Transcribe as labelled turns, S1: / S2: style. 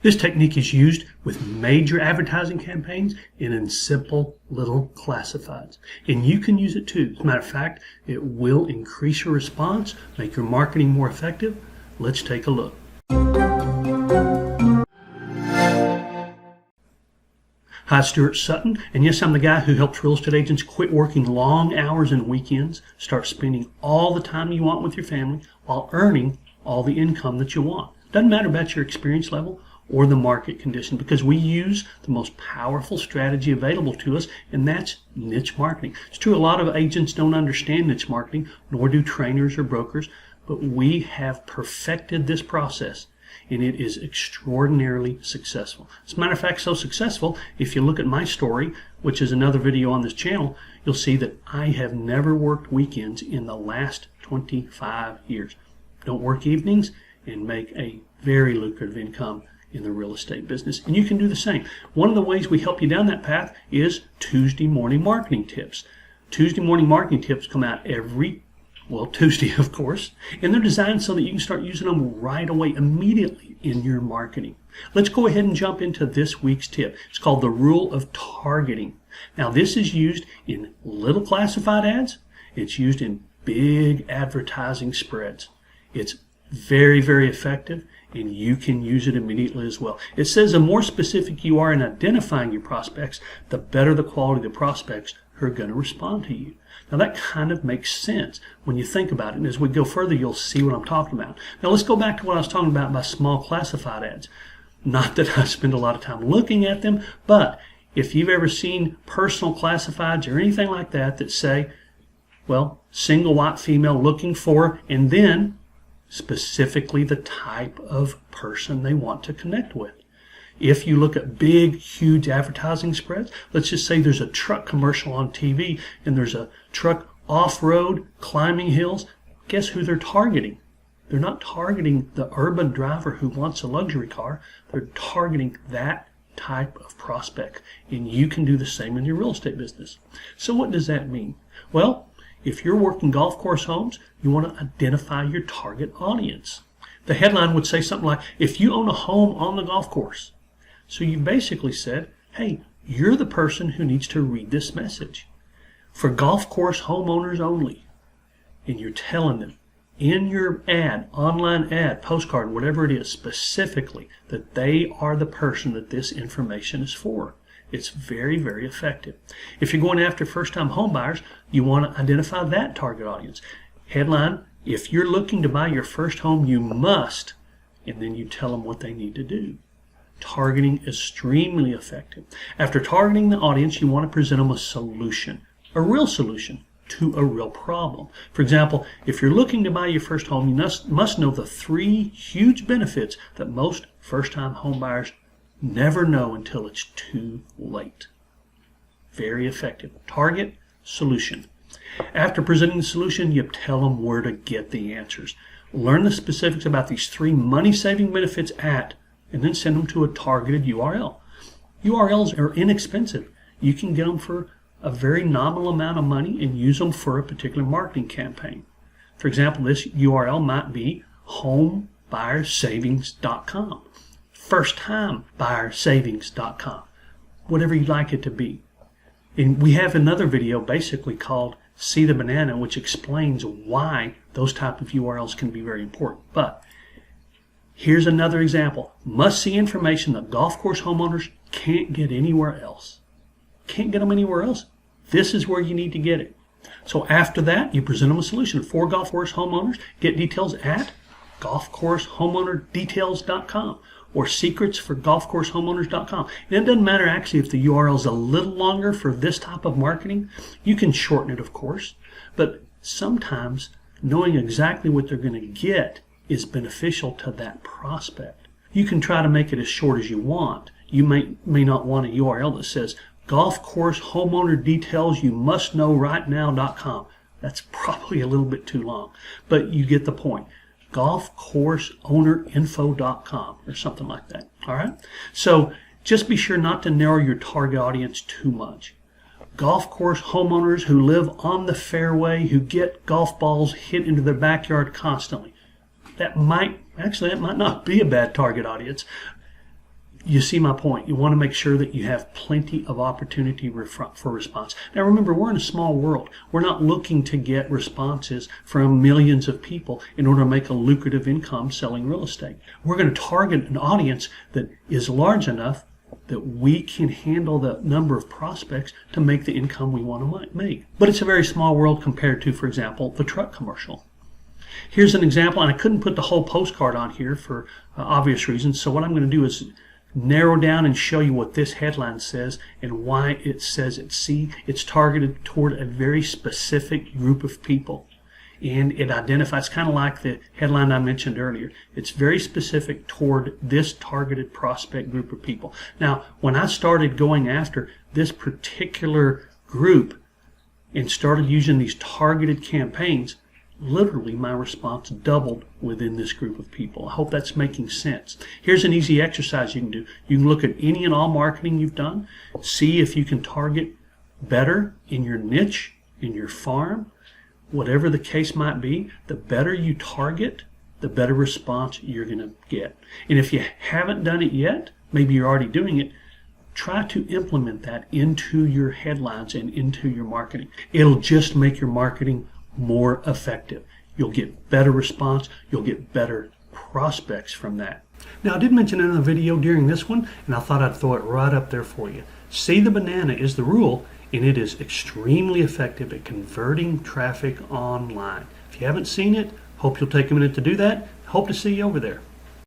S1: This technique is used with major advertising campaigns and in simple little classifieds. And you can use it too. As a matter of fact, it will increase your response, make your marketing more effective. Let's take a look. Hi, Stuart Sutton, and yes, I'm the guy who helps real estate agents quit working long hours and weekends, start spending all the time you want with your family while earning all the income that you want. Doesn't matter about your experience level or the market condition, because we use the most powerful strategy available to us, and that's niche marketing. It's true, a lot of agents don't understand niche marketing, nor do trainers or brokers, but we have perfected this process, and it is extraordinarily successful. As a matter of fact, so successful, if you look at my story, which is another video on this channel, you'll see that I have never worked weekends in the last 25 years. Don't work evenings and make a very lucrative income in the real estate business. And you can do the same. One of the ways we help you down that path is Tuesday morning marketing tips. Tuesday morning marketing tips come out every Tuesday, of course, and they're designed so that you can start using them right away, immediately in your marketing. Let's go ahead and jump into this week's tip. It's called the rule of targeting. Now, this is used in little classified ads. It's used in big advertising spreads. It's very, very effective, and you can use it immediately as well. It says the more specific you are in identifying your prospects, the better the quality of the prospects who are going to respond to you. Now, that kind of makes sense when you think about it, and as we go further, you'll see what I'm talking about. Now, let's go back to what I was talking about by small classified ads. Not that I spend a lot of time looking at them, but if you've ever seen personal classifieds or anything like that that say, well, single white female looking for, and then specifically the type of person they want to connect with. If you look at big, huge advertising spreads, let's just say there's a truck commercial on TV and there's a truck off-road climbing hills. Guess who they're targeting? They're not targeting the urban driver who wants a luxury car. They're targeting that type of prospect. And you can do the same in your real estate business. So what does that mean? Well, if you're working golf course homes, you want to identify your target audience. The headline would say something like, if you own a home on the golf course. So you basically said, hey, you're the person who needs to read this message. For golf course homeowners only. And you're telling them in your ad, online ad, postcard, whatever it is, specifically that they are the person that this information is for. It's very, very effective. If you're going after first-time home buyers, you want to identify that target audience. Headline, if you're looking to buy your first home, you must, and then you tell them what they need to do. Targeting is extremely effective. After targeting the audience, you want to present them a solution, a real solution to a real problem. For example, if you're looking to buy your first home, you must know the 3 huge benefits that most first-time home buyers never know until it's too late. Very effective. Target, solution. After presenting the solution, you tell them where to get the answers. Learn the specifics about these 3 money-saving benefits and then send them to a targeted URL. URLs are inexpensive. You can get them for a very nominal amount of money and use them for a particular marketing campaign. For example, this URL might be homebuyerssavings.com, firsttimebuyerssavings.com, whatever you'd like it to be. And we have another video basically called See the Banana, which explains why those type of URLs can be very important. But here's another example. Must-see information that golf course homeowners can't get anywhere else. Can't get them anywhere else. This is where you need to get it. So after that, you present them a solution for golf course homeowners. Get details at golfcoursehomeownerdetails.com or secretsforgolfcoursehomeowners.com. And it doesn't matter actually if the URL is a little longer for this type of marketing. You can shorten it, of course. But sometimes knowing exactly what they're going to get is beneficial to that prospect. You can try to make it as short as you want. You may not want a URL that says golf course homeowner details you must know right now.com. That's probably a little bit too long, but you get the point. golfcourseownerinfo.com or something like that. All right. So just be sure not to narrow your target audience too much. Golf course homeowners who live on the fairway, who get golf balls hit into their backyard constantly. That might not be a bad target audience. You see my point. You want to make sure that you have plenty of opportunity for response. Now remember, we're in a small world. We're not looking to get responses from millions of people in order to make a lucrative income selling real estate. We're going to target an audience that is large enough that we can handle the number of prospects to make the income we want to make. But it's a very small world compared to, for example, the truck commercial. Here's an example, and I couldn't put the whole postcard on here for obvious reasons, so what I'm going to do is narrow down and show you what this headline says and why it says it. See, it's targeted toward a very specific group of people, and it identifies, kind of like the headline I mentioned earlier, it's very specific toward this targeted prospect group of people. Now, when I started going after this particular group and started using these targeted campaigns, literally my response doubled within this group of people. I hope that's making sense. Here's an easy exercise you can do. You can look at any and all marketing you've done, see if you can target better in your niche, in your farm, whatever the case might be. The better you target, the better response you're going to get. And if you haven't done it yet, maybe you're already doing it, try to implement that into your headlines and into your marketing. It'll just make your marketing more effective. You'll get better response. You'll get better prospects from that. Now, I did mention in a video during this one, and I thought I'd throw it right up there for you. See the banana is the rule, and it is extremely effective at converting traffic online. If you haven't seen it, hope you'll take a minute to do that. Hope to see you over there.